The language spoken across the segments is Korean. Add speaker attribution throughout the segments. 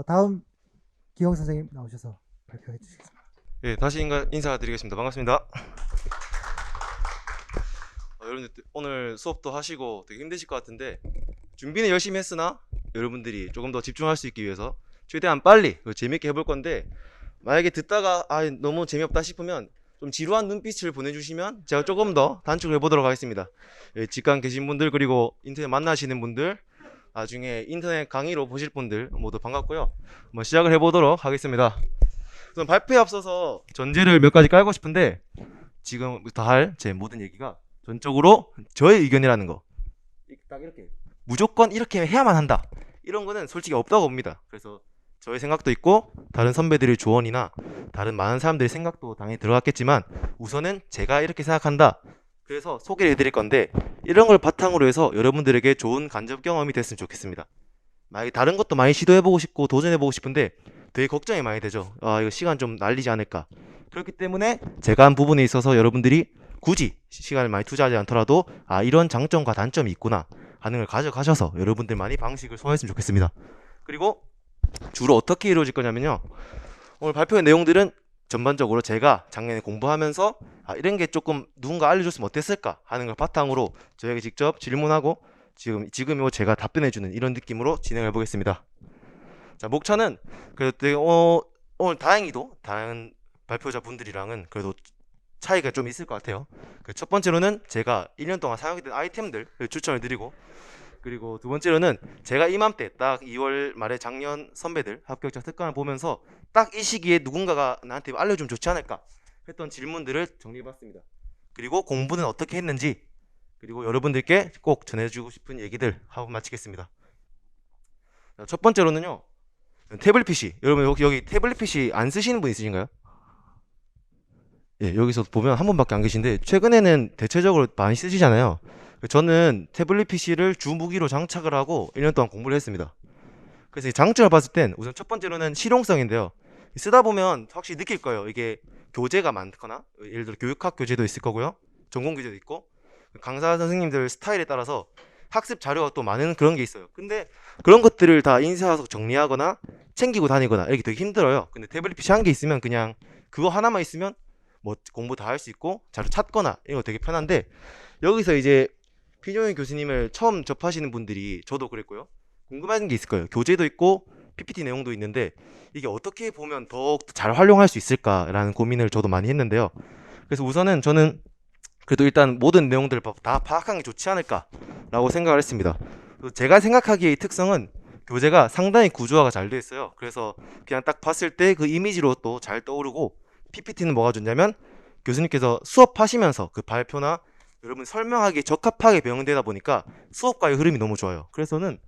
Speaker 1: 다음 기영 선생님 나오셔서 발표해 주시겠습니다.
Speaker 2: 예, 다시 인사드리겠습니다. 반갑습니다. 여러분들 오늘 수업도 하시고 되게 힘드실 것 같은데 준비는 열심히 했으나 여러분들이 조금 더 집중할 수 있기 위해서 최대한 빨리 재밌게 해볼 건데, 만약에 듣다가 너무 재미없다 싶으면 좀 지루한 눈빛을 보내주시면 제가 조금 더 단축을 해보도록 하겠습니다. 예, 직관 계신 분들, 그리고 인터넷 만나시는 분들, 나중에 인터넷 강의로 보실 분들 모두 반갑고요. 한번 시작을 해보도록 하겠습니다. 우선 발표에 앞서서 전제를 몇 가지 깔고 싶은데, 지금부터 할 제 모든 얘기가 전적으로 저의 의견이라는 거, 딱 이렇게 무조건 이렇게 해야만 한다, 이런 거는 솔직히 없다고 봅니다. 그래서 저의 생각도 있고 다른 선배들의 조언이나 다른 많은 사람들의 생각도 당연히 들어갔겠지만, 우선은 제가 이렇게 생각한다, 그래서 소개를 해드릴 건데, 이런 걸 바탕으로 해서 여러분들에게 좋은 간접 경험이 됐으면 좋겠습니다. 만약에 다른 것도 많이 시도해보고 싶고 도전해보고 싶은데 되게 걱정이 많이 되죠. 이거 시간 좀 날리지 않을까. 그렇기 때문에 제가 한 부분에 있어서 여러분들이 굳이 시간을 많이 투자하지 않더라도 이런 장점과 단점이 있구나 하는 걸 가져가셔서 여러분들만이 방식을 소화했으면 좋겠습니다. 그리고 주로 어떻게 이루어질 거냐면요, 오늘 발표의 내용들은 전반적으로 제가 작년에 공부하면서 이런 게 조금 누군가 알려줬으면 어땠을까 하는 걸 바탕으로 저에게 직접 질문하고 지금 제가 답변해주는 이런 느낌으로 진행해 보겠습니다. 자, 목차는 그래도 오늘 다행히도 다른 발표자 분들이랑은 그래도 차이가 좀 있을 것 같아요. 첫 번째로는 제가 1년 동안 사용했던 아이템들 추천을 드리고, 그리고 두 번째로는 제가 이맘때 딱 2월 말에 작년 선배들 합격자 특강을 보면서 딱 이 시기에 누군가가 나한테 알려주면 좋지 않을까 했던 질문들을 정리해봤습니다. 그리고 공부는 어떻게 했는지, 그리고 여러분들께 꼭 전해주고 싶은 얘기들 하고 마치겠습니다. 첫 번째로는요, 태블릿 PC. 여러분 여기 태블릿 PC 안 쓰시는 분 있으신가요? 예, 여기서 보면 한 분밖에 안 계신데 최근에는 대체적으로 많이 쓰시잖아요. 저는 태블릿 PC를 주 무기로 장착을 하고 1년 동안 공부를 했습니다. 그래서 이 장점을 봤을 땐 우선 첫 번째로는 실용성인데요. 쓰다 보면 확실히 느낄 거예요. 이게 교재가 많거나, 예를 들어 교육학 교재도 있을 거고요, 전공 교재도 있고, 강사 선생님들 스타일에 따라서 학습 자료가 또 많은 그런 게 있어요. 근데 그런 것들을 다 인쇄해서 정리하거나 챙기고 다니거나 이렇게 되게 힘들어요. 근데 태블릿 PC 한 개 있으면, 그냥 그거 하나만 있으면 뭐 공부 다 할 수 있고 자료 찾거나 이거 되게 편한데, 여기서 이제 피종현 교수님을 처음 접하시는 분들이, 저도 그랬고요, 궁금한 게 있을 거예요. 교재도 있고 PPT 내용도 있는데 이게 어떻게 보면 더욱 잘 활용할 수 있을까라는 고민을 저도 많이 했는데요. 그래서 우선은 저는 그래도 일단 모든 내용들을 다 파악하는 게 좋지 않을까라고 생각을 했습니다. 제가 생각하기에 이 특성은 교재가 상당히 구조화가 잘 되어 있어요. 그래서 그냥 딱 봤을 때 그 이미지로 또 잘 떠오르고, PPT는 뭐가 좋냐면 교수님께서 수업하시면서 그 발표나 여러분 설명하기에 적합하게 배경되다 보니까 수업과의 흐름이 너무 좋아요. 그래서는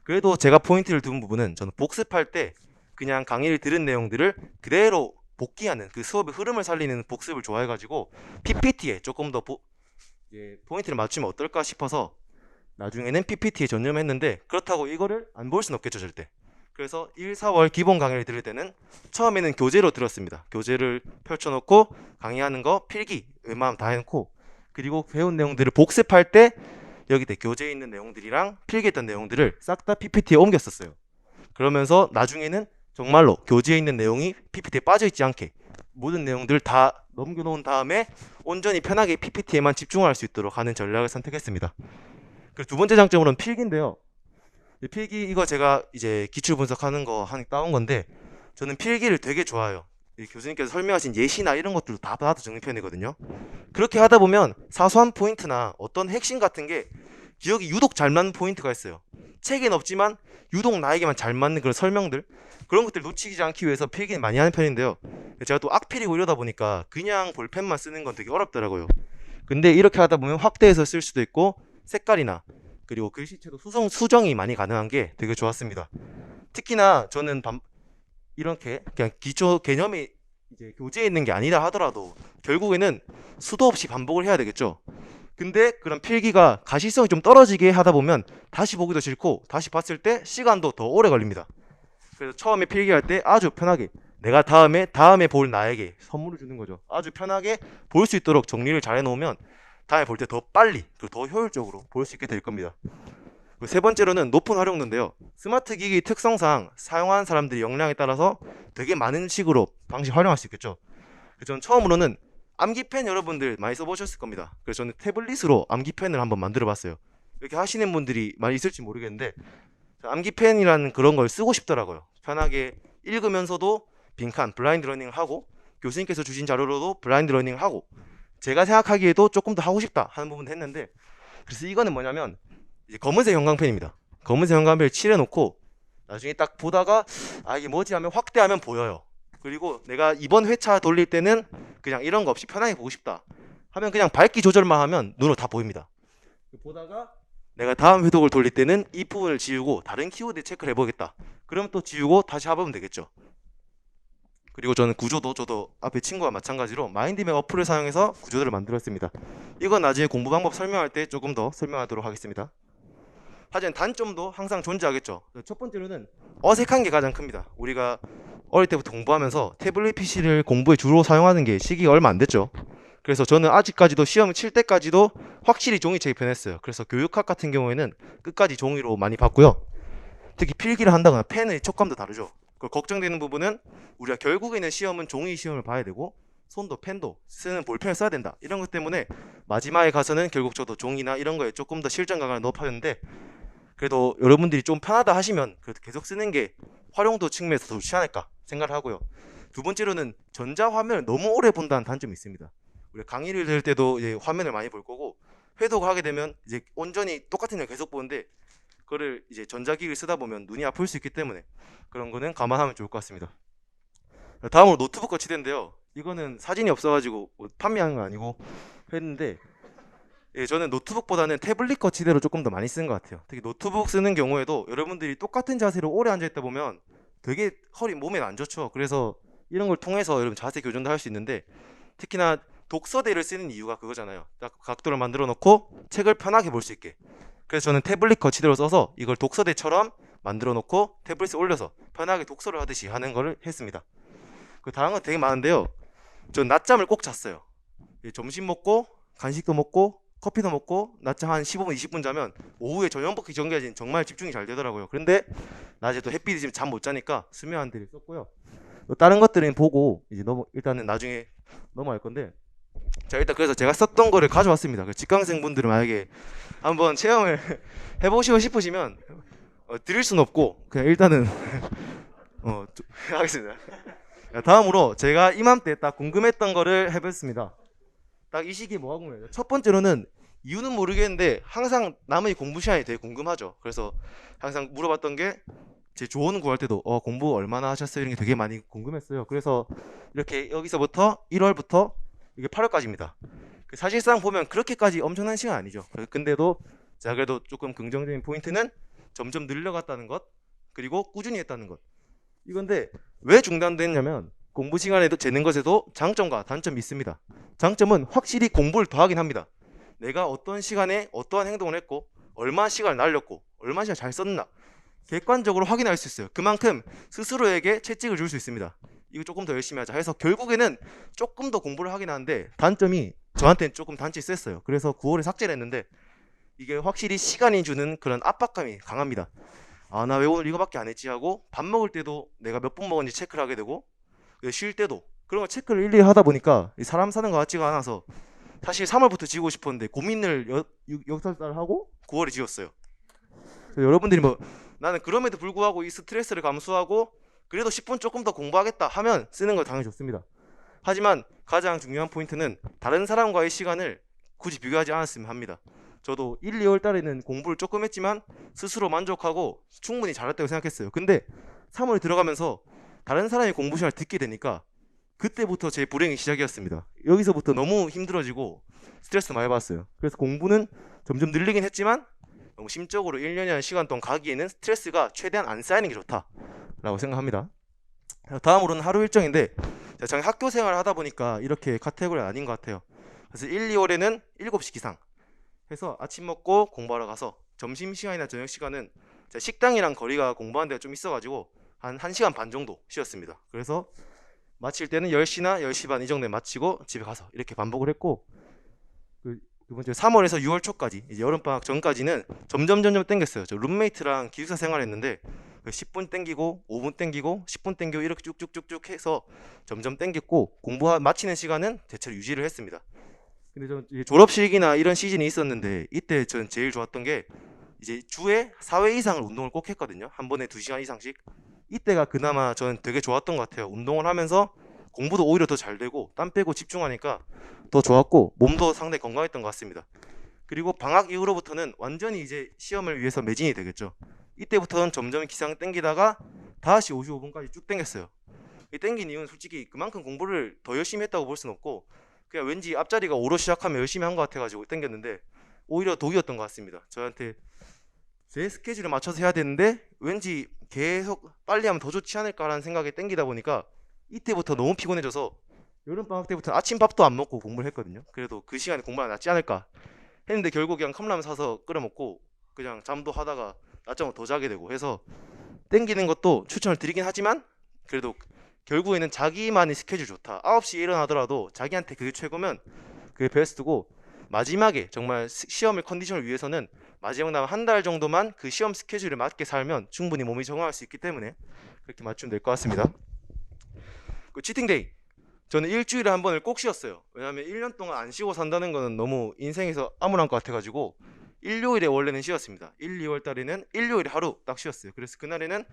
Speaker 2: 그래도 제가 포인트를 둔 부분은, 저는 복습할 때 그냥 강의를 들은 내용들을 그대로 복귀하는 그 수업의 흐름을 살리는 복습을 좋아해가지고 PPT에 조금 더 포인트를 맞추면 어떨까 싶어서 나중에는 PPT에 전념했는데, 그렇다고 이거를 안 볼 수는 없겠죠, 절대. 그래서 1, 4월 기본 강의를 들을 때는 처음에는 교재로 들었습니다. 교재를 펼쳐놓고 강의하는 거 필기 웬만하면 다 해놓고, 그리고 배운 내용들을 복습할 때 여기 교재에 있는 내용들이랑 필기했던 내용들을 싹 다 PPT에 옮겼었어요. 그러면서 나중에는 정말로 교재에 있는 내용이 PPT에 빠져있지 않게 모든 내용들을 다 넘겨놓은 다음에 온전히 편하게 PPT에만 집중할 수 있도록 하는 전략을 선택했습니다. 그리고 두 번째 장점으로는 필기인데요. 필기 이거 제가 이제 기출 분석하는 거 따온 건데, 저는 필기를 되게 좋아해요. 교수님께서 설명하신 예시나 이런 것들도 다 받아 적는 편이거든요. 그렇게 하다 보면 사소한 포인트나 어떤 핵심 같은 게 기억이 유독 잘 맞는 포인트가 있어요. 책엔 없지만 유독 나에게만 잘 맞는 그런 설명들, 그런 것들 놓치지 않기 위해서 필기는 많이 하는 편인데요. 제가 또 악필이고 이러다 보니까 그냥 볼펜만 쓰는 건 되게 어렵더라고요. 근데 이렇게 하다 보면 확대해서 쓸 수도 있고, 색깔이나 그리고 글씨체도 수정이 많이 가능한 게 되게 좋았습니다. 특히나 저는 이렇게 그냥 기초 개념이 이제 교재에 있는 게 아니라 하더라도 결국에는 수도 없이 반복을 해야 되겠죠. 근데 그런 필기가 가시성이 좀 떨어지게 하다 보면 다시 보기도 싫고, 다시 봤을 때 시간도 더 오래 걸립니다. 그래서 처음에 필기할 때 아주 편하게, 내가 다음에 볼 나에게 선물을 주는 거죠. 아주 편하게 볼 수 있도록 정리를 잘 해놓으면 다음에 볼 때 더 빨리 그리고 더 효율적으로 볼 수 있게 될 겁니다. 세 번째로는 높은 활용도인데요. 스마트 기기 특성상 사용하는 사람들이 역량에 따라서 되게 많은 식으로 방식 활용할 수 있겠죠. 그래서 저는 처음으로는 암기펜 여러분들 많이 써보셨을 겁니다. 그래서 저는 태블릿으로 암기펜을 한번 만들어 봤어요. 이렇게 하시는 분들이 많이 있을지 모르겠는데 암기펜이라는 그런 걸 쓰고 싶더라고요. 편하게 읽으면서도 빈칸 블라인드 러닝을 하고 교수님께서 주신 자료로도 블라인드 러닝을 하고 제가 생각하기에도 조금 더 하고 싶다 하는 부분도 했는데, 그래서 이거는 뭐냐면 이제 검은색 형광펜입니다. 검은색 형광펜을 칠해놓고 나중에 딱 보다가 아 이게 뭐지 하면 확대하면 보여요. 그리고 내가 이번 회차 돌릴 때는 그냥 이런 거 없이 편하게 보고 싶다 하면 그냥 밝기 조절만 하면 눈으로 다 보입니다. 보다가 내가 다음 회독을 돌릴 때는 이 부분을 지우고 다른 키워드 체크를 해보겠다. 그러면 또 지우고 다시 해보면 되겠죠. 그리고 저는 구조도 저도 앞에 친구와 마찬가지로 마인드맵 어플을 사용해서 구조들을 만들었습니다. 이건 나중에 공부 방법 설명할 때 조금 더 설명하도록 하겠습니다. 하지만 단점도 항상 존재하겠죠. 첫 번째로는 어색한 게 가장 큽니다. 우리가 어릴 때부터 공부하면서 태블릿 PC를 공부에 주로 사용하는 게 시기가 얼마 안 됐죠. 그래서 저는 아직까지도 시험을 칠 때까지도 확실히 종이책이 편했어요. 그래서 교육학 같은 경우에는 끝까지 종이로 많이 봤고요. 특히 필기를 한다거나 펜의 촉감도 다르죠. 그 걱정되는 부분은 우리가 결국에는 시험은 종이 시험을 봐야 되고 손도 펜도 쓰는 볼펜을 써야 된다. 이런 것 때문에 마지막에 가서는 결국 저도 종이나 이런 거에 조금 더 실전감을 높였는데, 그래도 여러분들이 좀 편하다 하시면 그래도 계속 쓰는 게 활용도 측면에서 더 좋지 않을까 생각을 하고요. 두 번째로는 전자화면을 너무 오래 본다는 단점이 있습니다. 우리가 강의를 들을 때도 이제 화면을 많이 볼 거고 회독을 하게 되면 이제 온전히 똑같은 걸 계속 보는데 그거를 이제 전자기기를 쓰다 보면 눈이 아플 수 있기 때문에 그런 거는 감안하면 좋을 것 같습니다. 다음으로 노트북 거치대인데요. 이거는 사진이 없어가지고 뭐 판매하는 건 아니고 했는데, 예, 저는 노트북보다는 태블릿 거치대로 조금 더 많이 쓰는 것 같아요. 특히 노트북 쓰는 경우에도 여러분들이 똑같은 자세로 오래 앉아있다 보면 되게 허리 몸에 안 좋죠. 그래서 이런 걸 통해서 여러분 자세 교정도 할 수 있는데, 특히나 독서대를 쓰는 이유가 그거잖아요. 딱 각도를 만들어 놓고 책을 편하게 볼 수 있게. 그래서 저는 태블릿 거치대로 써서 이걸 독서대처럼 만들어 놓고 태블릿에 올려서 편하게 독서를 하듯이 하는 거를 했습니다. 그 다른 건 되게 많은데요. 전 낮잠을 꼭 잤어요. 점심 먹고 간식도 먹고 커피도 먹고 낮잠 한 15분 20분 자면 오후에 저녁 먹기 전까지는 정말 집중이 잘 되더라고요. 그런데 낮에 또 햇빛이 지금 잠 못 자니까 수면 안대를 썼고요. 또 다른 것들은 보고 이제 일단은 나중에 넘어갈 건데, 자 일단 그래서 제가 썼던 거를 가져왔습니다. 그 직강생 분들은 만약에 한번 체험을 해보시고 싶으시면 드릴 순 없고 그냥 일단은 하겠습니다. 다음으로 제가 이맘때 딱 궁금했던 거를 해봤습니다. 딱 이 시기에 뭐가 궁금해요? 첫 번째로는 이유는 모르겠는데 항상 남의 공부 시간이 되게 궁금하죠. 그래서 항상 물어봤던 게 제 조언 구할 때도 공부 얼마나 하셨어요? 이런 게 되게 많이 궁금했어요. 그래서 이렇게 여기서부터 1월부터 이게 8월까지입니다. 사실상 보면 그렇게까지 엄청난 시간 아니죠. 근데도 제가 그래도 조금 긍정적인 포인트는 점점 늘려갔다는 것, 그리고 꾸준히 했다는 것. 이건데 왜 중단됐냐면 공부 시간에도 재는 것에도 장점과 단점이 있습니다. 장점은 확실히 공부를 더 하긴 합니다. 내가 어떤 시간에 어떠한 행동을 했고 얼마 시간을 날렸고 얼마 시간 잘 썼나 객관적으로 확인할 수 있어요. 그만큼 스스로에게 채찍을 줄 수 있습니다. 이거 조금 더 열심히 하자 해서 결국에는 조금 더 공부를 하긴 하는데 단점이 저한테는 조금 단점이 셌어요. 그래서 9월에 삭제를 했는데 이게 확실히 시간이 주는 그런 압박감이 강합니다. 아, 나 왜 오늘 이거밖에 안 했지 하고 밥 먹을 때도 내가 몇 분 먹었는지 체크를 하게 되고 쉴 때도 그런 거 체크를 일일이 하다 보니까 사람 사는 것 같지가 않아서 사실 3월부터 지우고 싶었는데 고민을 역설사를 하고 9월에 지웠어요. 여러분들이 뭐 나는 그럼에도 불구하고 이 스트레스를 감수하고 그래도 10분 조금 더 공부하겠다 하면 쓰는 걸 당연히 좋습니다. 하지만 가장 중요한 포인트는 다른 사람과의 시간을 굳이 비교하지 않았으면 합니다. 저도 1, 2월 달에는 공부를 조금 했지만 스스로 만족하고 충분히 잘했다고 생각했어요. 근데 3월 들어가면서 다른 사람의 공부 시간을 듣게 되니까 그때부터 제 불행이 시작이었습니다. 여기서부터 너무 힘들어지고 스트레스 많이 받았어요. 그래서 공부는 점점 늘리긴 했지만 너무 심적으로 1년이라는 시간 동안 가기에는 스트레스가 최대한 안 쌓이는 게 좋다라고 생각합니다. 다음으로는 하루 일정인데 제가 학교 생활을 하다 보니까 이렇게 카테고리가 아닌 것 같아요. 그래서 1, 2월에는 7시 기상 해서 아침 먹고 공부하러 가서 점심시간이나 저녁시간은 식당이랑 거리가 공부하는 데가 좀 있어가지고 한 1시간 반 정도 쉬었습니다. 그래서 마칠 때는 10시나 10시 반 이 정도에 마치고 집에 가서 이렇게 반복을 했고 두 번째 3월에서 6월 초까지 이제 여름방학 전까지는 점점 땡겼어요. 저 룸메이트랑 기숙사 생활했는데 10분 땡기고 5분 땡기고 10분 땡기고 이렇게 쭉쭉쭉쭉 해서 점점 땡겼고 공부 마치는 시간은 대체로 유지를 했습니다. 근데 저 졸업식이나 이런 시즌이 있었는데 이때 전 제일 좋았던 게 이제 주에 4회 이상을 운동을 꼭 했거든요. 한 번에 2시간 이상씩. 이때가 그나마 저는 되게 좋았던 것 같아요. 운동을 하면서 공부도 오히려 더 잘 되고 땀 빼고 집중하니까 더 좋았고 몸도 상당히 건강했던 것 같습니다. 그리고 방학 이후로부터는 완전히 이제 시험을 위해서 매진이 되겠죠. 이때부터는 점점 기상 땡기다가 다시 55분까지 쭉 땡겼어요. 이 땡긴 이유는 솔직히 그만큼 공부를 더 열심히 했다고 볼 수는 없고 그냥 왠지 앞자리가 5로 시작하면 열심히 한 것 같아가지고 땡겼는데 오히려 독이었던 것 같습니다. 저한테 제 스케줄에 맞춰서 해야 되는데 왠지 계속 빨리 하면 더 좋지 않을까라는 생각에 땡기다 보니까 이때부터 너무 피곤해져서 여름방학 때부터 아침밥도 안 먹고 공부를 했거든요. 그래도 그 시간에 공부가 낫지 않을까 했는데 결국 그냥 컵라면 사서 끓여 먹고 그냥 잠도 하다가 낮잠을 더 자게 되고 해서 땡기는 것도 추천을 드리긴 하지만 그래도 결국에는 자기만의 스케줄 좋다. 9시에 일어나더라도 자기한테 그게 최고면 그게 베스트고 마지막에 정말 시험을 컨디션을 위해서는 마지막 남은 한 달 정도만 그 시험 스케줄에 맞게 살면 충분히 몸이 적응할 수 있기 때문에 그렇게 맞추면 될 것 같습니다. 그 치팅데이 저는 일주일에 한 번을 꼭 쉬었어요. 왜냐하면 1년 동안 안 쉬고 산다는 거는 너무 인생에서 암울한 것 같아가지고 일요일에 원래는 쉬었습니다. 1, 2월 달에는 일요일에 하루 딱 쉬었어요. 그래서 그날에는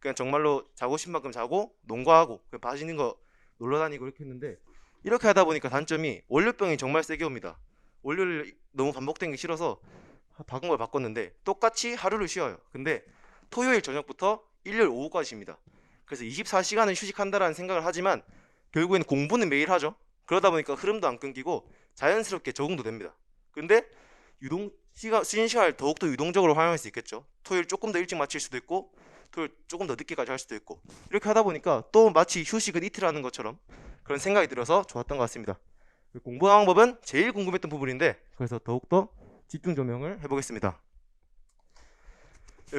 Speaker 2: 그냥 정말로 자고 싶은 만큼 자고 농구하고 그냥 봐지는 거 놀러 다니고 이렇게 했는데 이렇게 하다 보니까 단점이 월요병이 정말 세게 옵니다. 월요일 너무 반복된 게 싫어서 방법을 바꿨는데 똑같이 하루를 쉬어요. 근데 토요일 저녁부터 일요일 오후까지 쉽니다. 그래서 24시간을 휴식한다라는 생각을 하지만 결국에는 공부는 매일 하죠. 그러다 보니까 흐름도 안 끊기고 자연스럽게 적응도 됩니다. 근데 쉬는 시간을 더욱더 유동적으로 활용할 수 있겠죠. 토요일 조금 더 일찍 마칠 수도 있고 토요일 조금 더 늦게까지 할 수도 있고 이렇게 하다 보니까 또 마치 휴식은 이틀 하는 것처럼 그런 생각이 들어서 좋았던 것 같습니다. 공부 방법은 제일 궁금했던 부분인데 그래서 더욱더 집중 조명을 해보겠습니다.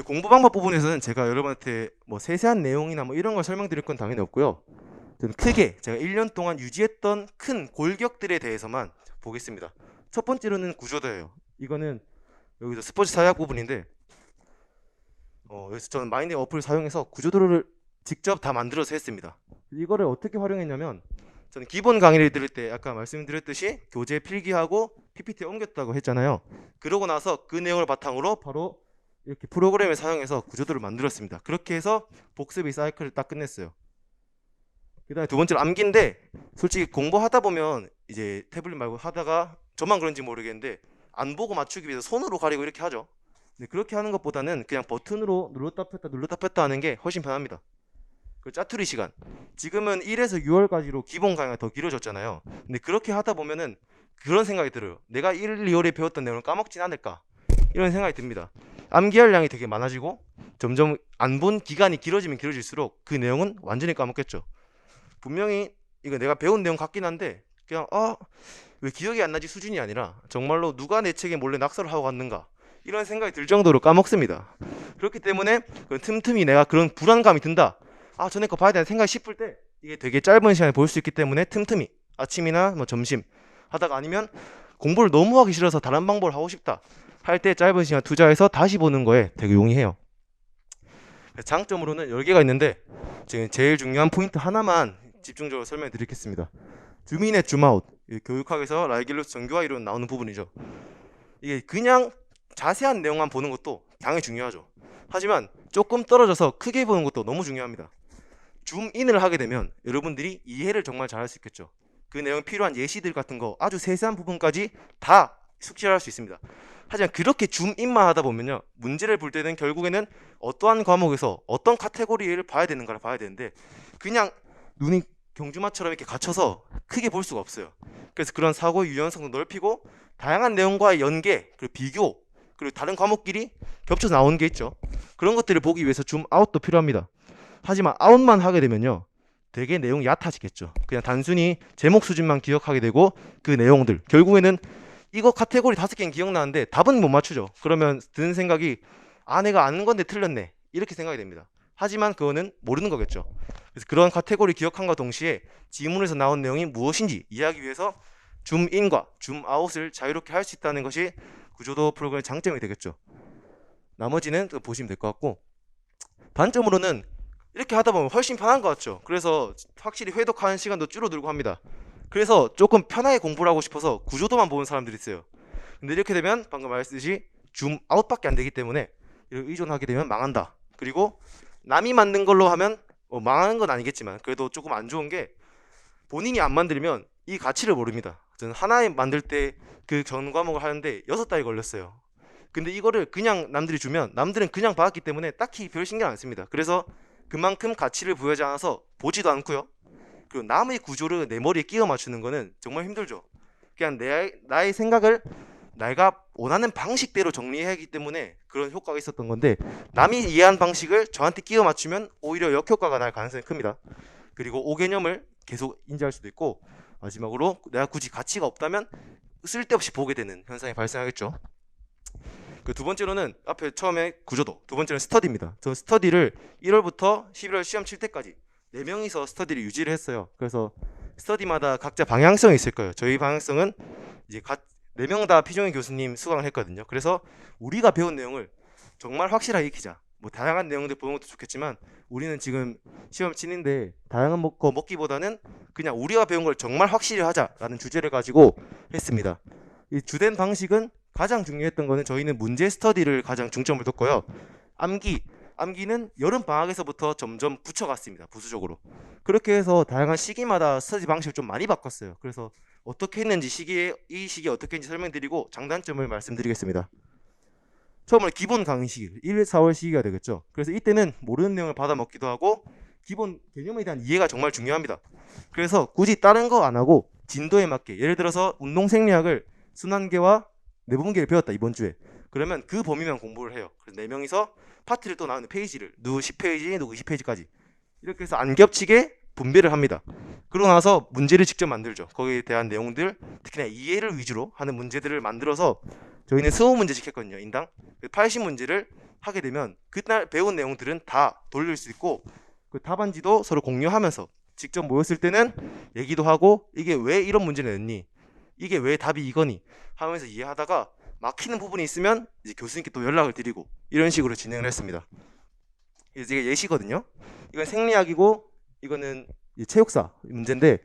Speaker 2: 공부 방법 부분에서는 제가 여러분한테 뭐 세세한 내용이나 뭐 이런 걸 설명드릴 건 당연히 없고요. 저는 크게 제가 1년 동안 유지했던 큰 골격들에 대해서만 보겠습니다. 첫 번째로는 구조도예요. 이거는 여기서 스포츠 사회학 부분인데 여기서 저는 마인드 어플을 사용해서 구조도를 직접 다 만들어서 했습니다. 이거를 어떻게 활용했냐면 저는 기본 강의를 들을 때 아까 말씀드렸듯이 교재 필기하고 PPT에 옮겼다고 했잖아요. 그러고 나서 그 내용을 바탕으로 바로 이렇게 프로그램을 사용해서 구조도를 만들었습니다. 그렇게 해서 복습이 사이클을 딱 끝냈어요. 그 다음에 두 번째로 암기인데 솔직히 공부하다 보면 이제 태블릿 말고 하다가 저만 그런지 모르겠는데 안 보고 맞추기 위해서 손으로 가리고 이렇게 하죠. 근데 그렇게 하는 것보다는 그냥 버튼으로 눌렀다 폈다 하는 게 훨씬 편합니다. 그 짜투리 시간 지금은 1에서 6월까지로 기본 강의가 더 길어졌잖아요. 근데 그렇게 하다 보면은 그런 생각이 들어요. 내가 1, 2월에 배웠던 내용을 까먹진 않을까 이런 생각이 듭니다. 암기할 양이 되게 많아지고 점점 안 본 기간이 길어지면 길어질수록 그 내용은 완전히 까먹겠죠. 분명히 이거 내가 배운 내용 같긴 한데 그냥 왜 기억이 안 나지 수준이 아니라 정말로 누가 내 책에 몰래 낙서를 하고 갔는가 이런 생각이 들 정도로 까먹습니다. 그렇기 때문에 틈틈이 내가 그런 불안감이 든다. 전에 거 봐야 되나 생각이 싶을 때 이게 되게 짧은 시간에 볼 수 있기 때문에 틈틈이 아침이나 뭐 점심 하다가 아니면 공부를 너무 하기 싫어서 다른 방법을 하고 싶다 할 때 짧은 시간 투자해서 다시 보는 거에 되게 용이해요. 장점으로는 10개가 있는데 지금 제일 중요한 포인트 하나만 집중적으로 설명해 드리겠습니다. 줌인의 줌아웃 교육학에서 라이길루스 정교화 이론 나오는 부분이죠. 이게 그냥 자세한 내용만 보는 것도 당연히 중요하죠. 하지만 조금 떨어져서 크게 보는 것도 너무 중요합니다. 줌인을 하게 되면 여러분들이 이해를 정말 잘할 수 있겠죠. 그 내용에 필요한 예시들 같은 거 아주 세세한 부분까지 다 숙지할 수 있습니다. 하지만 그렇게 줌인만 하다 보면요 문제를 볼 때는 결국에는 어떠한 과목에서 어떤 카테고리를 봐야 되는가를 봐야 되는데 그냥 눈이 경주마처럼 이렇게 갇혀서 크게 볼 수가 없어요. 그래서 그런 사고의 유연성도 넓히고 다양한 내용과의 연계 그리고 비교 그리고 다른 과목끼리 겹쳐서 나오는 게 있죠. 그런 것들을 보기 위해서 줌아웃도 필요합니다. 하지만 아웃만 하게 되면요 되게 내용이 얕아지겠죠. 그냥 단순히 제목 수준만 기억하게 되고 그 내용들 결국에는 이거 카테고리 5개는 기억나는데 답은 못 맞추죠. 그러면 드는 생각이 내가 아는 건데 틀렸네 이렇게 생각이 됩니다. 하지만 그거는 모르는 거겠죠. 그래서 그런 카테고리 기억함과 동시에 지문에서 나온 내용이 무엇인지 이해하기 위해서 줌인과 줌아웃을 자유롭게 할 수 있다는 것이 구조도 프로그램의 장점이 되겠죠. 나머지는 또 보시면 될 것 같고, 단점으로는 이렇게 하다 보면 훨씬 편한 것 같죠. 그래서 확실히 회독하는 시간도 줄어들고 합니다. 그래서 조금 편하게 공부를 하고 싶어서 구조도만 보는 사람들이 있어요. 근데 이렇게 되면 방금 말했듯이 줌아웃밖에 안 되기 때문에 의존하게 되면 망한다. 그리고 남이 만든 걸로 하면 망하는 건 아니겠지만 그래도 조금 안 좋은 게, 본인이 안 만들면 이 가치를 모릅니다. 저는 하나에 만들 때 그 전 과목을 하는데 6달이 걸렸어요. 근데 이거를 그냥 남들이 주면 남들은 그냥 받았기 때문에 딱히 별 신경 안 씁니다. 그래서 그만큼 가치를 부여하지 않아서 보지도 않고요. 그리고 남의 구조를 내 머리에 끼워 맞추는 거는 정말 힘들죠. 그냥 나의 생각을 내가 원하는 방식대로 정리해야 하기 때문에 그런 효과가 있었던 건데, 남이 이해한 방식을 저한테 끼워 맞추면 오히려 역효과가 날 가능성이 큽니다. 그리고 오개념을 계속 인지할 수도 있고, 마지막으로 내가 굳이 가치가 없다면 쓸데없이 보게 되는 현상이 발생하겠죠. 그 두 번째로는 앞에 처음에 구조도, 두 번째는 스터디입니다. 저는 스터디를 1월부터 11월 시험 칠 때까지 4명이서 스터디를 유지를 했어요. 그래서 스터디마다 각자 방향성이 있을 거예요. 저희 방향성은 이제 4명 다 피종희 교수님 수강을 했거든요. 그래서 우리가 배운 내용을 정말 확실하게 익히자. 뭐 다양한 내용들 보는 것도 좋겠지만 우리는 지금 시험 치는데 다양한 거 먹기보다는 그냥 우리가 배운 걸 정말 확실히 하자라는 주제를 가지고 했습니다. 이 주된 방식은 가장 중요했던 거는 저희는 문제 스터디를 가장 중점을 뒀고요. 암기는 여름 방학에서부터 점점 붙여갔습니다. 부수적으로. 그렇게 해서 다양한 시기마다 스터디 방식을 좀 많이 바꿨어요. 그래서 어떻게 했는지 이 시기에 어떻게 했는지 설명드리고 장단점을 말씀드리겠습니다. 처음으로 기본 강의 시기 1, 4월 시기가 되겠죠. 그래서 이때는 모르는 내용을 받아먹기도 하고 기본 개념에 대한 이해가 정말 중요합니다. 그래서 굳이 다른 거 안 하고 진도에 맞게, 예를 들어서 운동생리학을 순환계와 내분계를 배웠다 이번 주에, 그러면 그 범위만 공부를 해요. 그래서 4명이서 파트를 또 나누는 페이지를 누구 10페이지 누구 20페이지까지 이렇게 해서 안 겹치게 분배를 합니다. 그러고 나서 문제를 직접 만들죠. 거기에 대한 내용들, 특히나 이해를 위주로 하는 문제들을 만들어서 저희는 20문제씩 했거든요. 인당 80문제를 하게 되면 그날 배운 내용들은 다 돌릴 수 있고, 그 답안지도 서로 공유하면서 직접 모였을 때는 얘기도 하고, 이게 왜 이런 문제를 냈니, 이게 왜 답이 이거니 하면서 이해하다가 막히는 부분이 있으면 이제 교수님께 또 연락을 드리고 이런 식으로 진행을 했습니다. 이게 예시거든요. 이건 생리학이고 이거는 체육사 문제인데,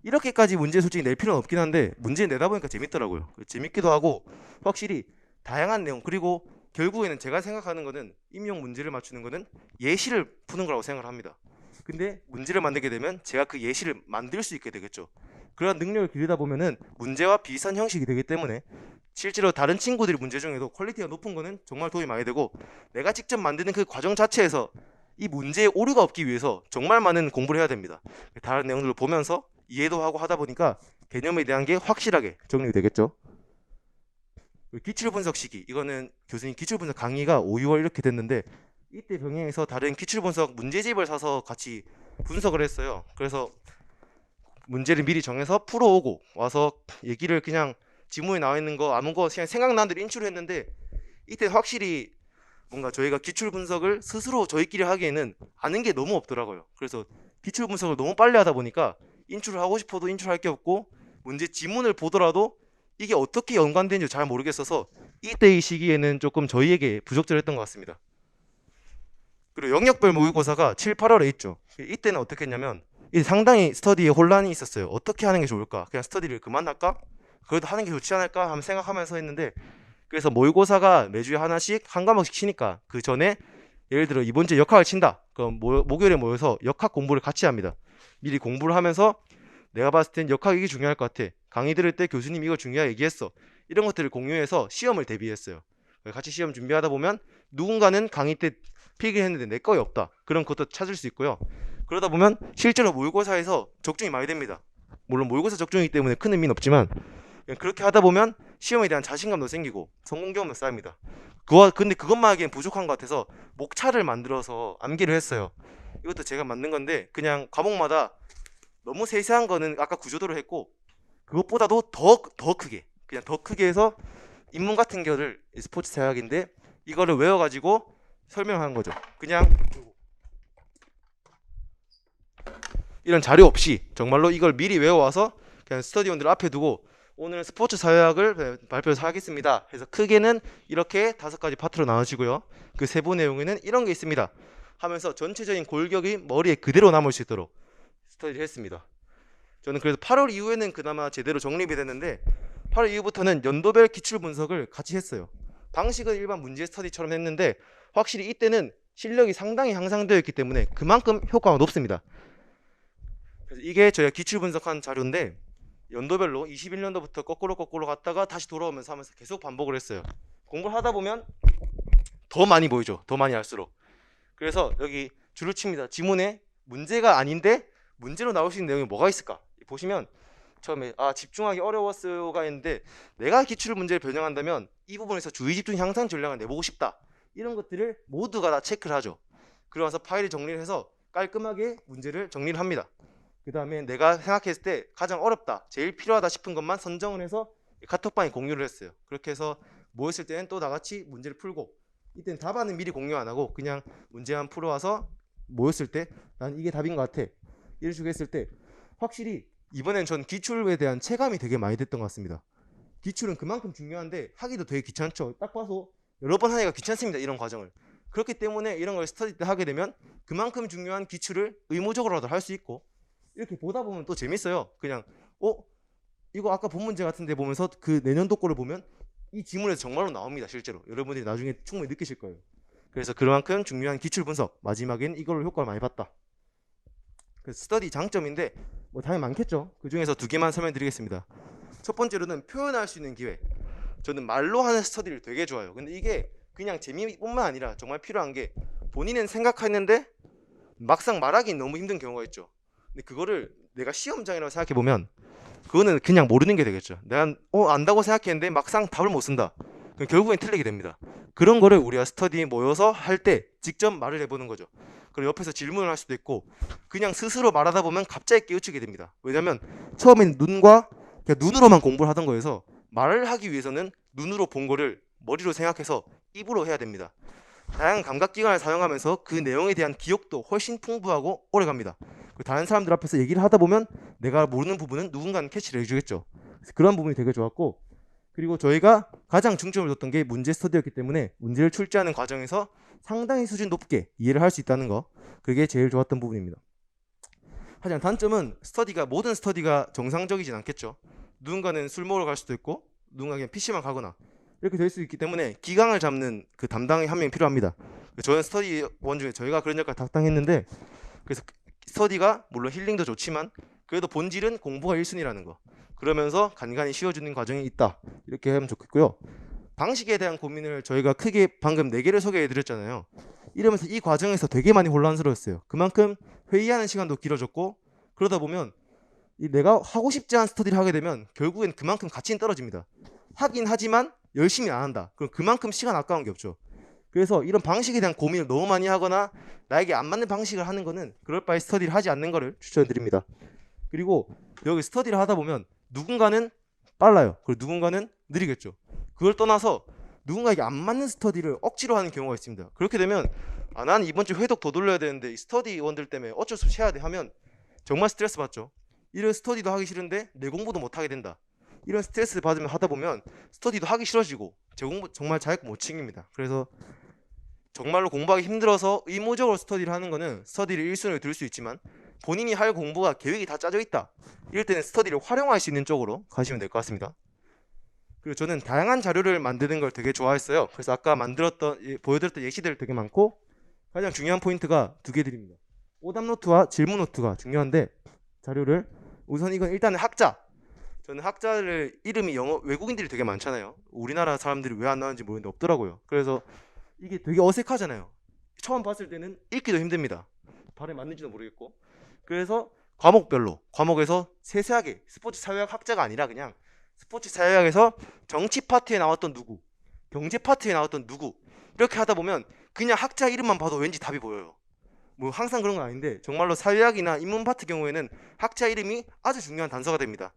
Speaker 2: 이렇게까지 문제 솔직히 낼 필요는 없긴 한데 문제 내다 보니까 재밌더라고요. 재밌기도 하고 확실히 다양한 내용, 그리고 결국에는 제가 생각하는 거는 임용 문제를 맞추는 거는 예시를 푸는 거라고 생각을 합니다. 근데 문제를 만들게 되면 제가 그 예시를 만들 수 있게 되겠죠. 그런 능력을 기르다 보면은 문제와 비슷한 형식이 되기 때문에 실제로 다른 친구들이 문제 중에도 퀄리티가 높은 거는 정말 도움이 많이 되고, 내가 직접 만드는 그 과정 자체에서 이 문제에 오류가 없기 위해서 정말 많은 공부를 해야 됩니다. 다른 내용들을 보면서 이해도 하고 하다 보니까 개념에 대한 게 확실하게 정리가 되겠죠. 기출분석 시기, 이거는 교수님 기출분석 강의가 5, 6월 이렇게 됐는데, 이때 병행해서 다른 기출분석 문제집을 사서 같이 분석을 했어요. 그래서 문제를 미리 정해서 풀어오고 와서 얘기를 그냥 지문에 나와 있는 거 아무 거 그냥 생각나는 대로 인출을 했는데, 이때 확실히 뭔가 저희가 기출 분석을 스스로 저희끼리 하기에는 아는 게 너무 없더라고요. 그래서 기출 분석을 너무 빨리 하다 보니까 인출을 하고 싶어도 인출할 게 없고, 문제 지문을 보더라도 이게 어떻게 연관되는지 잘 모르겠어서 이때 이 시기에는 조금 저희에게 부적절했던 것 같습니다. 그리고 영역별 모의고사가 7, 8월에 있죠. 이때는 어떻게 했냐면 상당히 스터디에 혼란이 있었어요. 어떻게 하는 게 좋을까? 그냥 스터디를 그만할까? 그래도 하는 게 좋지 않을까? 하면 생각하면서 했는데, 그래서 모의고사가 매주에 하나씩 한 과목씩 치니까 그 전에 예를 들어 이번 주에 역학을 친다. 그럼 목요일에 모여서 역학 공부를 같이 합니다. 미리 공부를 하면서 내가 봤을 땐 역학 이게 중요할 것 같아. 강의 들을 때 교수님 이거 중요하게 얘기했어. 이런 것들을 공유해서 시험을 대비했어요. 같이 시험 준비하다 보면 누군가는 강의 때 필기했는데 내 거에 없다. 그런 것도 찾을 수 있고요. 그러다 보면 실제로 모의고사에서 적중이 많이 됩니다. 물론 모의고사 적중이기 때문에 큰 의미는 없지만 그렇게 하다 보면 시험에 대한 자신감도 생기고 성공 경험도 쌓입니다. 근데 그것만 하기엔 부족한 것 같아서 목차를 만들어서 암기를 했어요. 이것도 제가 만든 건데 그냥 과목마다 너무 세세한 거는 아까 구조도로 했고, 그것보다도 더 크게, 그냥 더 크게 해서 인문 같은 거를 스포츠 대학인데 이거를 외워가지고 설명한 거죠. 그냥 이런 자료 없이 정말로 이걸 미리 외워와서 그냥 스터디원들 앞에 두고 오늘 스포츠 사회학을 발표해서 하겠습니다. 그래서 크게는 이렇게 5가지 파트로 나눠지고요. 그 세부 내용에는 이런 게 있습니다. 하면서 전체적인 골격이 머리에 그대로 남을 수 있도록 스터디를 했습니다. 저는 그래서 8월 이후에는 그나마 제대로 정립이 됐는데 8월 이후부터는 연도별 기출 분석을 같이 했어요. 방식은 일반 문제 스터디처럼 했는데 확실히 이때는 실력이 상당히 향상되어 있기 때문에 그만큼 효과가 높습니다. 그래서 이게 저희가 기출 분석한 자료인데 연도별로 21년도부터 거꾸로 갔다가 다시 돌아오면서 하면서 계속 반복을 했어요. 공부를 하다 보면 더 많이 보이죠. 더 많이 할수록. 그래서 여기 줄을 칩니다. 지문에 문제가 아닌데 문제로 나올 수 있는 내용이 뭐가 있을까? 보시면 처음에 집중하기 어려웠어요가 있는데 내가 기출 문제를 변형한다면 이 부분에서 주의 집중 향상 전략을 내보고 싶다. 이런 것들을 모두가 다 체크를 하죠. 그러면서 파일을 정리를 해서 깔끔하게 문제를 정리를 합니다. 그 다음에 내가 생각했을 때 가장 어렵다, 제일 필요하다 싶은 것만 선정을 해서 카톡방에 공유를 했어요. 그렇게 해서 모였을 때는 또 나같이 문제를 풀고, 이때는 답안은 미리 공유 안 하고 그냥 문제만 풀어와서 모였을 때 난 이게 답인 것 같아, 이런 식으로 했을 때 확실히 이번엔 전 기출에 대한 체감이 되게 많이 됐던 것 같습니다. 기출은 그만큼 중요한데 하기도 되게 귀찮죠. 딱 봐서 여러 번 하기가 귀찮습니다, 이런 과정을. 그렇기 때문에 이런 걸 스터디 때 하게 되면 그만큼 중요한 기출을 의무적으로라도 할 수 있고, 이렇게 보다 보면 또 재밌어요. 그냥 이거 아까 본 문제 같은데 보면서 그 내년도 거를 보면 이 지문에서 정말로 나옵니다. 실제로 여러분들이 나중에 충분히 느끼실 거예요. 그래서 그만큼 중요한 기출 분석, 마지막엔 이걸로 효과를 많이 봤다. 그 스터디 장점인데 뭐 당연히 많겠죠. 그 중에서 2개만 설명드리겠습니다. 첫 번째로는 표현할 수 있는 기회. 저는 말로 하는 스터디를 되게 좋아해요. 근데 이게 그냥 재미뿐만 아니라 정말 필요한 게, 본인은 생각했는데 막상 말하기 너무 힘든 경우가 있죠. 근데 그거를 내가 시험장이라고 생각해 보면 그거는 그냥 모르는 게 되겠죠. 내가 안다고 생각했는데 막상 답을 못 쓴다. 그럼 결국엔 틀리게 됩니다. 그런 거를 우리가 스터디에 모여서 할 때 직접 말을 해보는 거죠. 그리고 옆에서 질문을 할 수도 있고, 그냥 스스로 말하다 보면 갑자기 깨우치게 됩니다. 왜냐면 처음엔 눈으로만 공부를 하던 거여서 말을 하기 위해서는 눈으로 본 거를 머리로 생각해서 입으로 해야 됩니다. 다양한 감각기관을 사용하면서 그 내용에 대한 기억도 훨씬 풍부하고 오래갑니다. 다른 사람들 앞에서 얘기를 하다 보면 내가 모르는 부분은 누군가는 캐치를 해주겠죠. 그런 부분이 되게 좋았고, 그리고 저희가 가장 중점을 뒀던 게 문제 스터디였기 때문에 문제를 출제하는 과정에서 상당히 수준 높게 이해를 할 수 있다는 거, 그게 제일 좋았던 부분입니다. 하지만 단점은 모든 스터디가 정상적이진 않겠죠. 누군가는 술 먹으러 갈 수도 있고 누군가 그냥 PC만 가거나 이렇게 될 수 있기 때문에 기강을 잡는 그 담당이 한 명이 필요합니다. 저는 스터디원 중에 저희가 그런 역할을 담당했는데, 그래서 스터디가 물론 힐링도 좋지만 그래도 본질은 공부가 1순위라는 거, 그러면서 간간히 쉬어주는 과정이 있다, 이렇게 하면 좋겠고요. 방식에 대한 고민을 저희가 크게 방금 4개를 소개해 드렸잖아요. 이러면서 이 과정에서 되게 많이 혼란스러웠어요. 그만큼 회의하는 시간도 길어졌고, 그러다 보면 내가 하고 싶지 않은 스터디를 하게 되면 결국엔 그만큼 가치는 떨어집니다. 하긴 하지만 열심히 안 한다. 그럼 그만큼 시간 아까운 게 없죠. 그래서 이런 방식에 대한 고민을 너무 많이 하거나 나에게 안 맞는 방식을 하는 거는 그럴 바에 스터디를 하지 않는 거를 추천드립니다. 그리고 여기 스터디를 하다 보면 누군가는 빨라요. 그리고 누군가는 느리겠죠. 그걸 떠나서 누군가에게 안 맞는 스터디를 억지로 하는 경우가 있습니다. 그렇게 되면 난 이번 주 회독 더 돌려야 되는데 이 스터디원들 때문에 어쩔 수 없이 해야 돼 하면 정말 스트레스 받죠. 이런 스터디도 하기 싫은데 내 공부도 못 하게 된다. 이런 스트레스 받으면 하다 보면 스터디도 하기 싫어지고 제 공부 정말 잘 못 챙깁니다. 그래서 정말로 공부하기 힘들어서 의무적으로 스터디를 하는 거는 스터디를 1순위로 들 수 있지만, 본인이 할 공부가 계획이 다 짜져 있다, 이럴 때는 스터디를 활용할 수 있는 쪽으로 가시면 될 것 같습니다. 그리고 저는 다양한 자료를 만드는 걸 되게 좋아했어요. 그래서 아까 보여드렸던 예시들 되게 많고, 가장 중요한 포인트가 2개 드립니다. 오답 노트와 질문 노트가 중요한데, 자료를 우선 이건 일단은 학자. 저는 학자를 이름이 외국인들이 되게 많잖아요. 우리나라 사람들이 왜 안 나오는지 모르는데 없더라고요. 그래서 이게 되게 어색하잖아요. 처음 봤을 때는 읽기도 힘듭니다. 발음이 맞는지도 모르겠고. 그래서 과목에서 세세하게, 스포츠 사회학 학자가 아니라 그냥 스포츠 사회학에서 정치 파트에 나왔던 누구, 경제 파트에 나왔던 누구, 이렇게 하다 보면 그냥 학자 이름만 봐도 왠지 답이 보여요. 뭐 항상 그런 건 아닌데 정말로 사회학이나 인문 파트 경우에는 학자 이름이 아주 중요한 단서가 됩니다.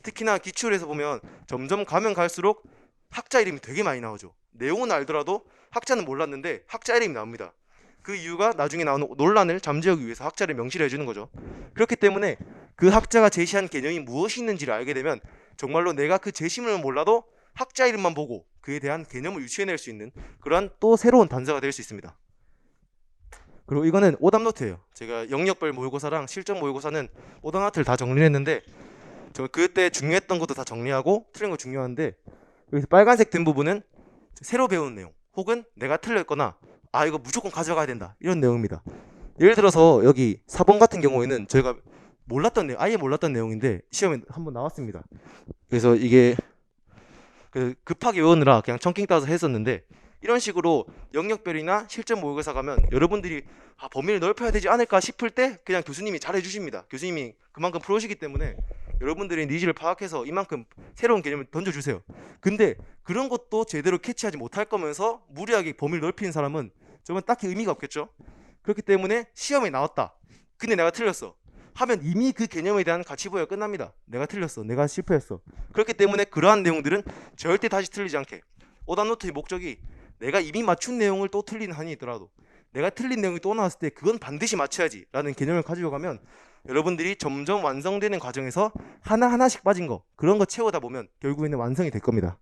Speaker 2: 특히나 기출에서 보면 점점 가면 갈수록 학자 이름이 되게 많이 나오죠. 내용은 알더라도 학자는 몰랐는데 학자 이름이 나옵니다. 그 이유가 나중에 나오는 논란을 잠재우기 위해서 학자를 명시를 해주는 거죠. 그렇기 때문에 그 학자가 제시한 개념이 무엇이 있는지를 알게 되면 정말로 내가 그 재심을 몰라도 학자 이름만 보고 그에 대한 개념을 유추해낼 수 있는 그러한 또 새로운 단서가 될 수 있습니다. 그리고 이거는 오답노트예요. 제가 영역별 모의고사랑 실전 모의고사는 오답노트를 다 정리를 했는데 저 그때 중요했던 것도 다 정리하고 틀린 거 중요한데 여기서 빨간색 된 부분은 새로 배운 내용 혹은 내가 틀렸거나 아 이거 무조건 가져가야 된다 이런 내용입니다. 예를 들어서 여기 4번 같은 경우에는 저희가 몰랐던 내용, 아예 몰랐던 내용인데 시험에 한번 나왔습니다. 그래서 이게 급하게 외우느라 그냥 청킹 따서 했었는데 이런 식으로 영역별이나 실전 모의고사 가면 여러분들이 범위를 넓혀야 되지 않을까 싶을 때 그냥 교수님이 잘 해주십니다. 교수님이 그만큼 프로시기 때문에 여러분들의 니즈를 파악해서 이만큼 새로운 개념을 던져주세요. 근데 그런 것도 제대로 캐치하지 못할 거면서 무리하게 범위를 넓히는 사람은 정말 딱히 의미가 없겠죠. 그렇기 때문에 시험에 나왔다. 근데 내가 틀렸어. 하면 이미 그 개념에 대한 가치 부여가 끝납니다. 내가 틀렸어. 내가 실패했어. 그렇기 때문에 그러한 내용들은 절대 다시 틀리지 않게 오답노트의 목적이 내가 이미 맞춘 내용을 또 틀린 한이 있더라도 내가 틀린 내용이 또 나왔을 때 그건 반드시 맞춰야지 라는 개념을 가지고 가면 여러분들이 점점 완성되는 과정에서 하나하나씩 빠진 거 그런 거 채우다 보면 결국에는 완성이 될 겁니다.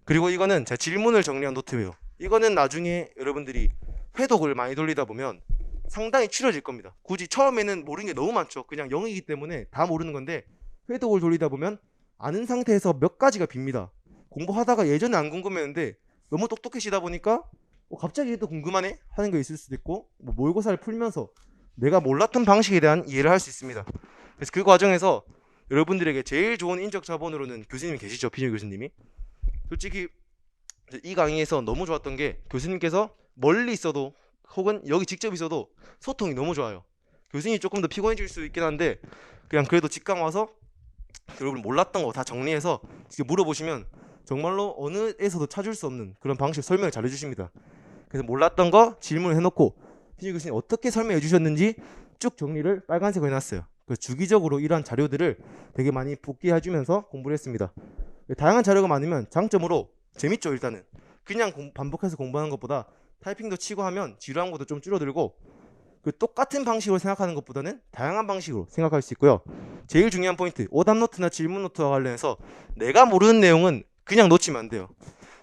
Speaker 2: 그리고 이거는 제가 질문을 정리한 노트예요. 이거는 나중에 여러분들이 회독을 많이 돌리다 보면 상당히 추려질 겁니다. 굳이 처음에는 모르는 게 너무 많죠. 그냥 0이기 때문에 다 모르는 건데 회독을 돌리다 보면 아는 상태에서 몇 가지가 빕니다. 공부하다가 예전에 안 궁금했는데 너무 똑똑해지다 보니까 갑자기 또 궁금하네 하는 게 있을 수도 있고 모의고사를 풀면서 내가 몰랐던 방식에 대한 이해를 할 수 있습니다. 그래서 그 과정에서 여러분들에게 제일 좋은 인적 자본으로는 교수님이 계시죠. 비준 교수님이. 솔직히 이 강의에서 너무 좋았던 게 교수님께서 멀리 있어도 혹은 여기 직접 있어도 소통이 너무 좋아요. 교수님이 조금 더 피곤해질 수 있긴 한데 그냥 그래도 직강 와서 여러분 몰랐던 거 다 정리해서 직접 물어보시면 정말로 어느에서도 찾을 수 없는 그런 방식 설명을 잘 해주십니다. 그래서 몰랐던 거 질문을 해놓고 비준 교수님 어떻게 설명해 주셨는지 쭉 정리를 빨간색으로 해놨어요. 그래서 주기적으로 이러한 자료들을 되게 많이 복귀해주면서 공부를 했습니다. 다양한 자료가 많으면 장점으로 재밌죠. 일단은 그냥 반복해서 공부하는 것보다 타이핑도 치고 하면 지루한 것도 좀 줄어들고 그 똑같은 방식으로 생각하는 것보다는 다양한 방식으로 생각할 수 있고요. 제일 중요한 포인트 오답노트나 질문노트와 관련해서 내가 모르는 내용은 그냥 놓치면 안 돼요.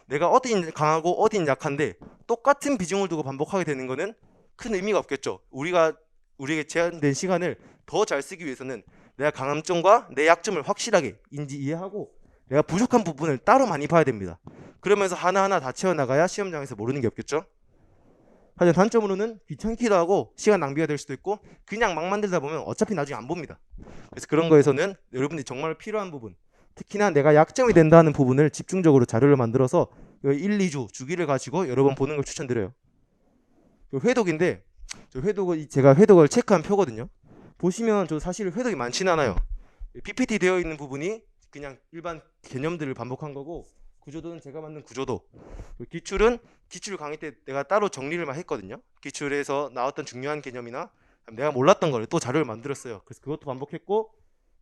Speaker 2: 내가 어딘 강하고 어딘 약한데 똑같은 비중을 두고 반복하게 되는 거는 큰 의미가 없겠죠. 우리에게 제한된 시간을 더 잘 쓰기 위해서는 내가 강한 점과 내 약점을 확실하게 이해하고 내가 부족한 부분을 따로 많이 봐야 됩니다. 그러면서 하나하나 다 채워나가야 시험장에서 모르는 게 없겠죠. 하지만 단점으로는 귀찮기도 하고 시간 낭비가 될 수도 있고 그냥 막 만들다 보면 어차피 나중에 안 봅니다. 그래서 그런 거에서는 여러분들이 정말 필요한 부분 특히나 내가 약점이 된다는 부분을 집중적으로 자료를 만들어서 1, 2주 주기를 가지고 여러 번 보는 걸 추천드려요. 회독인데 제가 회독을 체크한 표거든요. 보시면 저 사실 회독이 많지는 않아요. PPT 되어 있는 부분이 그냥 일반 개념들을 반복한 거고 구조도는 제가 만든 구조도 기출은 기출 강의 때 내가 따로 정리를 막 했거든요. 기출에서 나왔던 중요한 개념이나 내가 몰랐던 거를 또 자료를 만들었어요. 그래서 그것도 반복했고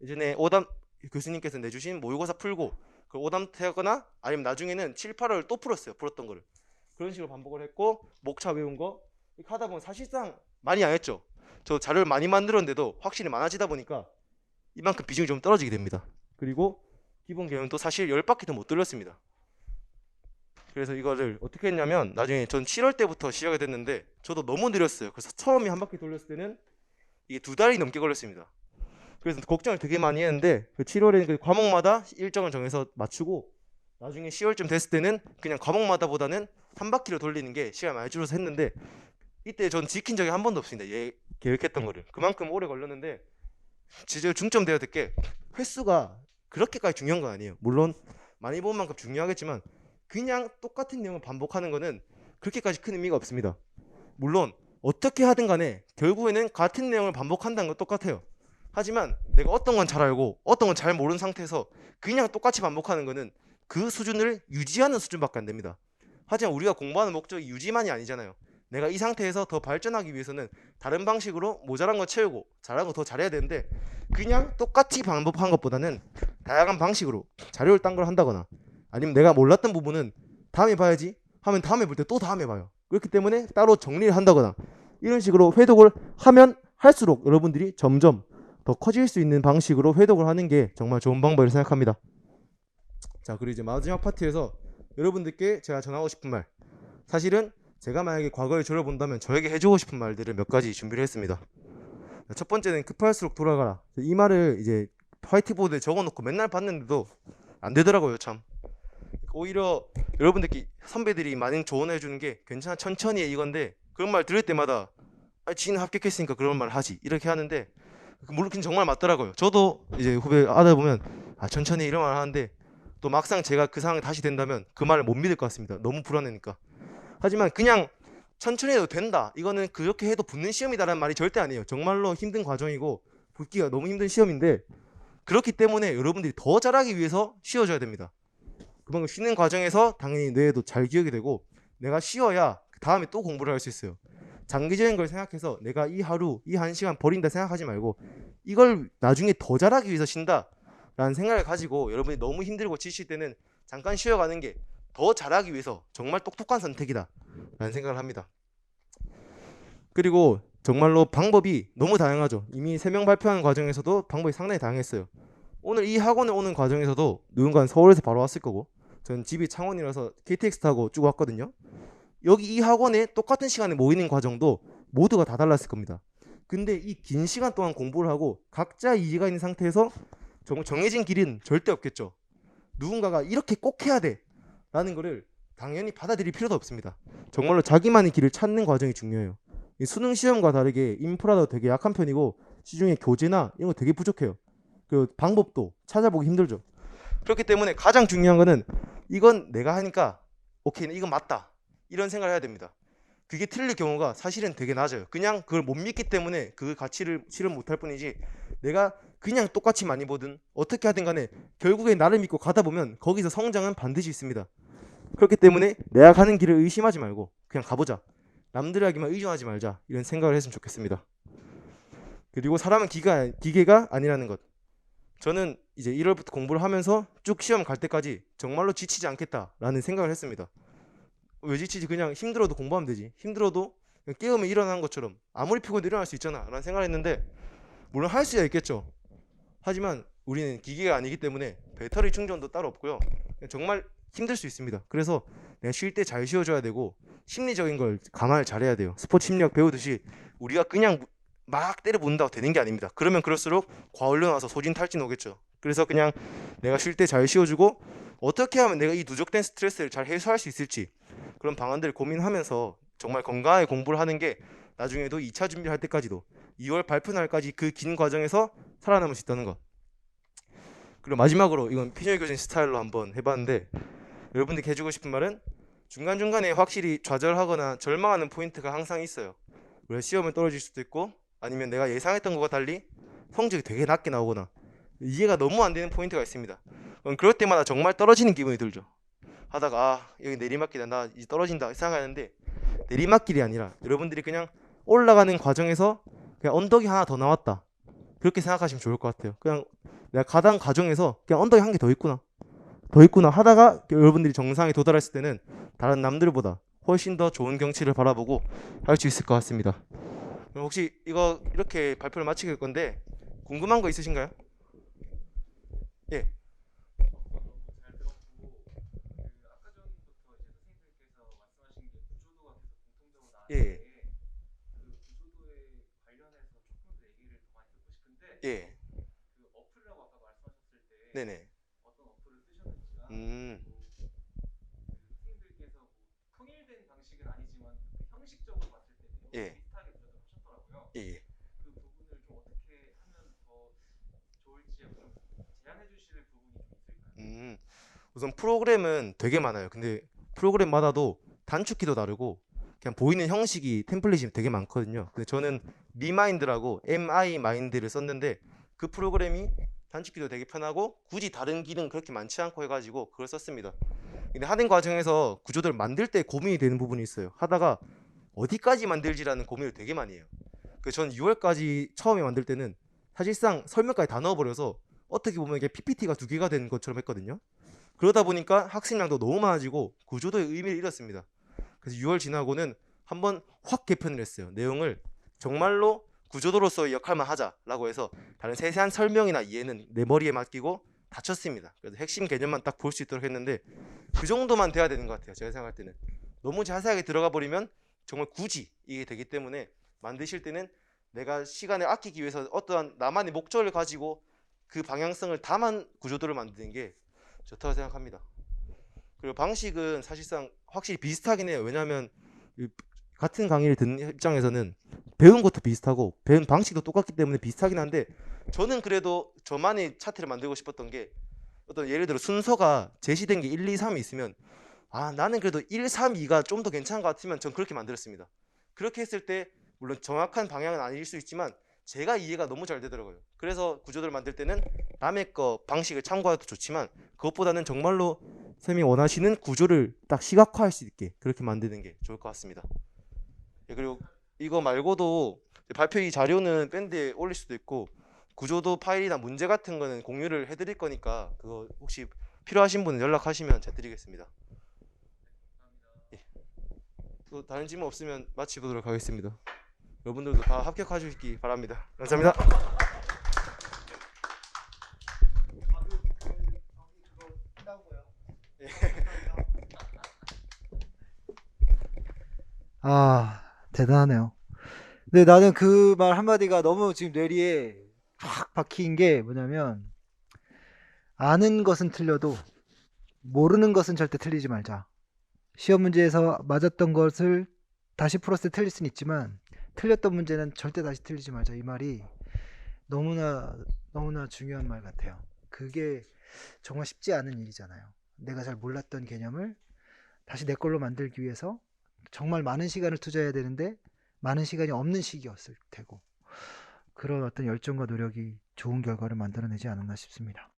Speaker 2: 예전에 오답 교수님께서 내주신 모의고사 풀고 그 오답 하거나 아니면 나중에는 7, 8월 또 풀었던 거를 그런 식으로 반복을 했고 목차 외운 거 이렇게 하다 보면 사실상 많이 안 했죠. 저 자료를 많이 만들었는데도 확실히 많아지다 보니까 이만큼 비중이 좀 떨어지게 됩니다. 그리고 기본 개념도 사실 10바퀴도 못 돌렸습니다. 그래서 이거를 어떻게 했냐면 나중에 전 7월 때부터 시작이 됐는데 저도 너무 느렸어요. 그래서 처음에 한 바퀴 돌렸을 때는 이게 2달이 넘게 걸렸습니다. 그래서 걱정을 되게 많이 했는데 그 7월에는 그 과목마다 일정을 정해서 맞추고 나중에 10월쯤 됐을 때는 그냥 과목마다보다는 한 바퀴를 돌리는 게 시간이 많이 줄어서 했는데 이때 전 지킨 적이 한 번도 없습니다. 계획했던 거를. 그만큼 오래 걸렸는데 진짜 중점되어야 될 게 횟수가 그렇게까지 중요한 건 아니에요. 물론 많이 본 만큼 중요하겠지만 그냥 똑같은 내용을 반복하는 거는 그렇게까지 큰 의미가 없습니다. 물론 어떻게 하든 간에 결국에는 같은 내용을 반복한다는 건 똑같아요. 하지만 내가 어떤 건 잘 알고 어떤 건 잘 모르는 상태에서 그냥 똑같이 반복하는 거는 그 수준을 유지하는 수준밖에 안 됩니다. 하지만 우리가 공부하는 목적이 유지만이 아니잖아요. 내가 이 상태에서 더 발전하기 위해서는 다른 방식으로 모자란 거 채우고 잘한 거 더 잘해야 되는데 그냥 똑같이 반복한 것보다는 다양한 방식으로 자료를 딴 걸 한다거나 아니면 내가 몰랐던 부분은 다음에 봐야지 하면 다음에 볼 때 또 다음에 봐요. 그렇기 때문에 따로 정리를 한다거나 이런 식으로 회독을 하면 할수록 여러분들이 점점 더 커질 수 있는 방식으로 회독을 하는 게 정말 좋은 방법이라고 생각합니다. 자, 그리고 이제 마지막 파트에서 여러분들께 제가 전하고 싶은 말, 사실은 제가 만약에 과거를 돌아본다면 저에게 해주고 싶은 말들을 몇 가지 준비를 했습니다. 첫 번째는 급할수록 돌아가라. 이 말을 이제 화이트보드에 적어놓고 맨날 봤는데도 안 되더라고요, 참. 오히려 여러분들께 선배들이 많이 조언해 주는 게 괜찮아, 천천히 해, 이건데 그런 말 들을 때마다 지는 합격했으니까 그런 말 하지, 이렇게 하는데 물론 정말 맞더라고요. 저도 이제 후배 하다 보면 천천히 이런 말 하는데 또 막상 제가 그 상황에 다시 된다면 그 말을 못 믿을 것 같습니다. 너무 불안하니까. 하지만 그냥 천천히 해도 된다, 이거는 그렇게 해도 붙는 시험이다라는 말이 절대 아니에요. 정말로 힘든 과정이고 붙기가 너무 힘든 시험인데, 그렇기 때문에 여러분들이 더 잘하기 위해서 쉬어줘야 됩니다. 그만큼 쉬는 과정에서 당연히 뇌에도 잘 기억이 되고, 내가 쉬어야 그 다음에 또 공부를 할 수 있어요. 장기적인 걸 생각해서 내가 이 하루, 이 한 시간 버린다 생각하지 말고 이걸 나중에 더 잘하기 위해서 쉰다 라는 생각을 가지고, 여러분이 너무 힘들고 지칠 때는 잠깐 쉬어가는 게 더 잘하기 위해서 정말 똑똑한 선택이다 라는 생각을 합니다. 그리고 정말로 방법이 너무 다양하죠. 이미 3명 발표하는 과정에서도 방법이 상당히 다양했어요. 오늘 이 학원에 오는 과정에서도 누군가는 서울에서 바로 왔을 거고, 전 집이 창원이라서 KTX 타고 쭉 왔거든요. 여기 이 학원에 똑같은 시간에 모이는 과정도 모두가 다 달랐을 겁니다. 근데 이 긴 시간 동안 공부를 하고 각자 이해가 있는 상태에서 정해진 길은 절대 없겠죠. 누군가가 이렇게 꼭 해야 돼 라는 거를 당연히 받아들일 필요도 없습니다. 정말로 자기만의 길을 찾는 과정이 중요해요. 이 수능 시험과 다르게 인프라도 되게 약한 편이고 시중에 교재나 이런 거 되게 부족해요. 그리고 방법도 찾아보기 힘들죠. 그렇기 때문에 가장 중요한 거는 이건 내가 하니까 오케이, 이건 맞다, 이런 생각을 해야 됩니다. 그게 틀릴 경우가 사실은 되게 낮아요. 그냥 그걸 못 믿기 때문에 그 가치를 실현 못할 뿐이지, 내가 그냥 똑같이 많이 보든 어떻게 하든 간에 결국에 나를 믿고 가다 보면 거기서 성장은 반드시 있습니다. 그렇기 때문에 내가 가는 길을 의심하지 말고 그냥 가보자, 남들에게만 의존하지 말자, 이런 생각을 했으면 좋겠습니다. 그리고 사람은 기계가 아니라는 것. 저는 이제 1월부터 공부를 하면서 쭉 시험 갈 때까지 정말로 지치지 않겠다라는 생각을 했습니다. 왜 지치지? 그냥 힘들어도 공부하면 되지. 힘들어도 그냥 깨우면 일어나는 것처럼 아무리 피곤해도 일어날 수 있잖아 라는 생각을 했는데, 물론 할 수야 있겠죠. 하지만 우리는 기계가 아니기 때문에 배터리 충전도 따로 없고요. 정말 힘들 수 있습니다. 그래서 내가 쉴 때 잘 쉬어줘야 되고 심리적인 걸 감안을 잘해야 돼요. 스포츠 심리학 배우듯이 우리가 그냥 막 때려본다고 되는 게 아닙니다. 그러면 그럴수록 과훈련 와서 소진탈진 오겠죠. 그래서 그냥 내가 쉴 때 잘 쉬어주고 어떻게 하면 내가 이 누적된 스트레스를 잘 해소할 수 있을지, 그런 방안들을 고민하면서 정말 건강하게 공부를 하는 게 나중에도 2차 준비를 할 때까지도 2월 발표 날까지 그 긴 과정에서 살아남을 수 있다는 것. 그리고 마지막으로, 이건 피셜 교진 스타일로 한번 해봤는데, 여러분들께 해주고 싶은 말은 중간중간에 확실히 좌절하거나 절망하는 포인트가 항상 있어요. 왜 시험을 떨어질 수도 있고, 아니면 내가 예상했던 것과 달리 성적이 되게 낮게 나오거나 이해가 너무 안 되는 포인트가 있습니다. 그럴 때마다 정말 떨어지는 기분이 들죠. 하다가 여기 내리막길이다, 나 이제 떨어진다 생각하는데, 내리막길이 아니라 여러분들이 그냥 올라가는 과정에서 그냥 언덕이 하나 더 나왔다, 그렇게 생각하시면 좋을 것 같아요. 그냥 내가 가던 과정에서 그냥 언덕이 한 개 더 있구나 하다가 여러분들이 정상에 도달했을 때는 다른 남들보다 훨씬 더 좋은 경치를 바라보고 할 수 있을 것 같습니다. 그럼 혹시 이거 이렇게 발표를 마치게 될 건데 궁금한 거 있으신가요? 예. 예. 예. 네네. 음. 예. 예. 우선 프로그램은 되게 많아요. 근데 프로그램마다도 단축키도 다르고 그냥 보이는 형식이 템플릿이 되게 많거든요. 근데 저는 미마인드라고 MI 마인드를 썼는데, 그 프로그램이 단축키도 되게 편하고 굳이 다른 기능 그렇게 많지 않고 해가지고 그걸 썼습니다. 근데 하는 과정에서 구조들을 만들 때 고민이 되는 부분이 있어요. 하다가 어디까지 만들지라는 고민을 되게 많이 해요. 전 6월까지 처음에 만들 때는 사실상 설명까지 다 넣어버려서 어떻게 보면 이게 PPT가 2개가 된 것처럼 했거든요. 그러다 보니까 학습량도 너무 많아지고 구조도의 의미를 잃었습니다. 그래서 6월 지나고는 한번 확 개편을 했어요. 내용을 정말로 구조도로서의 역할만 하자라고 해서 다른 세세한 설명이나 이해는 내 머리에 맡기고 다쳤습니다. 그래서 핵심 개념만 딱 볼 수 있도록 했는데 그 정도만 돼야 되는 것 같아요. 제가 생각할 때는 너무 자세하게 들어가 버리면 정말 굳이 이게 되기 때문에 만드실 때는 내가 시간을 아끼기 위해서 어떠한 나만의 목적을 가지고 그 방향성을 담은 구조도를 만드는 게 좋다고 생각합니다. 그리고 방식은 사실상 확실히 비슷하긴 해요. 왜냐하면 같은 강의를 듣는 입장에서는 배운 것도 비슷하고 배운 방식도 똑같기 때문에 비슷하긴 한데 저는 그래도 저만의 차트를 만들고 싶었던 게 어떤 예를 들어 순서가 제시된 게 1, 2, 3이 있으면 나는 그래도 1, 3, 2가 좀 더 괜찮은 것 같으면 전 그렇게 만들었습니다. 그렇게 했을 때 물론 정확한 방향은 아닐 수 있지만 제가 이해가 너무 잘 되더라고요. 그래서 구조들을 만들 때는 남의 거 방식을 참고해도 좋지만 그것보다는 정말로 쌤이 원하시는 구조를 딱 시각화할 수 있게 그렇게 만드는 게 좋을 것 같습니다. 예, 그리고 이거 말고도 발표 이 자료는 밴드에 올릴 수도 있고 구조도 파일이나 문제 같은 거는 공유를 해드릴 거니까 그거 혹시 필요하신 분은 연락하시면 제가 드리겠습니다. 예. 또 다른 질문 없으면 마치도록 하겠습니다. 여러분들도 다 합격하시기 바랍니다. 감사합니다.
Speaker 1: 아, 대단하네요. 근데 나는 그 말 한마디가 너무 지금 뇌리에 확 박힌 게 뭐냐면, 아는 것은 틀려도 모르는 것은 절대 틀리지 말자. 시험 문제에서 맞았던 것을 다시 풀었을 때 틀릴 수는 있지만 틀렸던 문제는 절대 다시 틀리지 말자. 이 말이 너무나 너무나 중요한 말 같아요. 그게 정말 쉽지 않은 일이잖아요. 내가 잘 몰랐던 개념을 다시 내 걸로 만들기 위해서 정말 많은 시간을 투자해야 되는데 많은 시간이 없는 시기였을 테고, 그런 어떤 열정과 노력이 좋은 결과를 만들어내지 않았나 싶습니다.